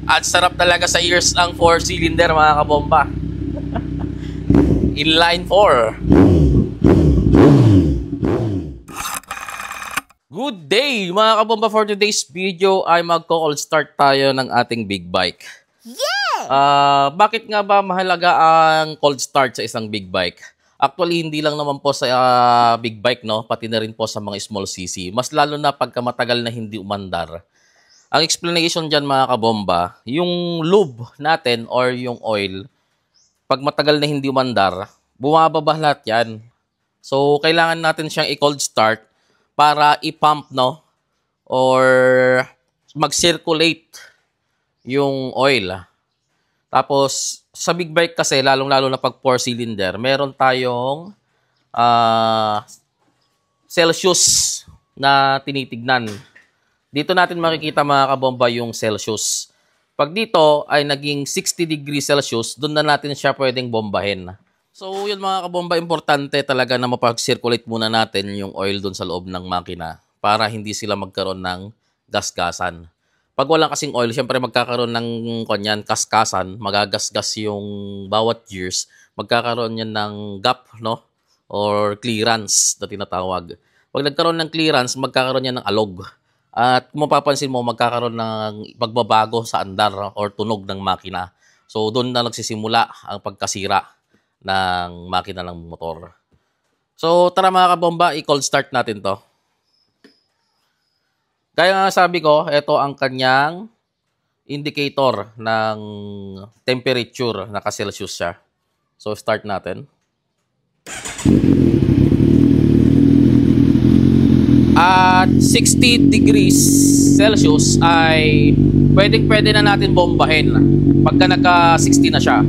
At sarap talaga sa ears ang 4-cylinder mga kabomba. Inline 4. Good day mga kabomba, for today's video ay magko-cold start tayo ng ating big bike. Yeah! Bakit nga ba mahalaga ang cold start sa isang big bike? Actually, hindi lang naman po sa big bike, no? Pati na rin po sa mga small cc. Mas lalo na pagka matagal na hindi umandar. Ang explanation dyan mga kabomba, yung lube natin or yung oil, pag matagal na hindi umandar, bumababa lahat yan. So, kailangan natin siyang i-cold start para i-pump, no? Or mag-circulate yung oil. Tapos, sa big bike kasi, lalong-lalo na pag 4-cylinder, meron tayong Celsius na tinitignan. Dito natin makikita mga kabomba yung Celsius. Pag dito ay naging 60 degrees Celsius, doon na natin siya pwedeng bombahin. So yun mga kabomba, importante talaga na mapag-circulate muna natin yung oil doon sa loob ng makina para hindi sila magkaroon ng gasgasan. Pag walang kasing oil, syempre magkakaroon ng kanyan, kaskasan, magagasgas yung bawat gears, magkakaroon yan ng gap, no? Or clearance na tinatawag. Pag nagkaroon ng clearance, magkakaroon yan ng alog. At kung mapapansin mo, magkakaroon ng pagbabago sa andar or tunog ng makina. So, doon na nagsisimula ang pagkasira ng makina ng motor. So, tara mga kabomba, i-cold start natin to. Kaya nga sabi ko, ito ang kanyang indicator ng temperature. Naka-Celsius siya. So, start natin. At 60 degrees Celsius ay pwede na natin bombahin pagka naka-60 na siya.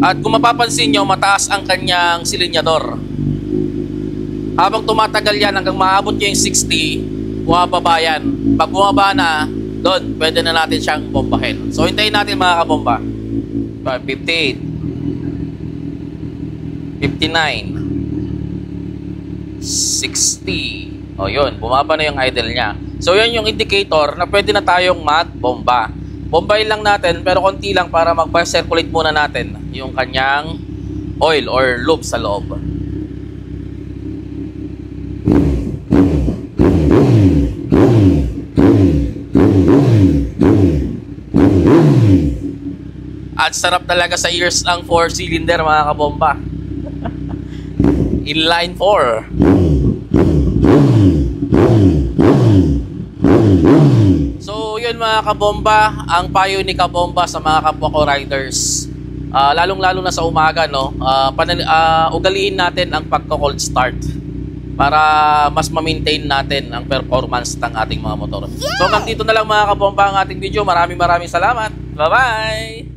At kung mapapansin nyo, mataas ang kanyang silinyador. Habang tumatagal yan hanggang maabot nyo yung 60, bumababa yan. Pag bumaba na, doon, pwede na natin siyang bombahin. So, hintayin natin mga kabomba. 58 59 60. O yun, bumaba na yung idle niya. So yun yung indicator na pwede na tayong mag-bomba. Bombahin lang natin pero konti lang para mag-circulate muna natin yung kanyang oil or lube sa loob. At sarap talaga sa ears ang 4-cylinder mga kabomba. Inline 4. So yun mga kabomba, ang payo ni kabomba sa mga kapwa ko riders, lalong-lalo na sa umaga, no, ugaliin natin ang pagko-cold start para mas ma-maintain natin ang performance ng ating mga motor. So hanggang dito na lang mga kabomba ang ating video. Maraming salamat. Bye-bye!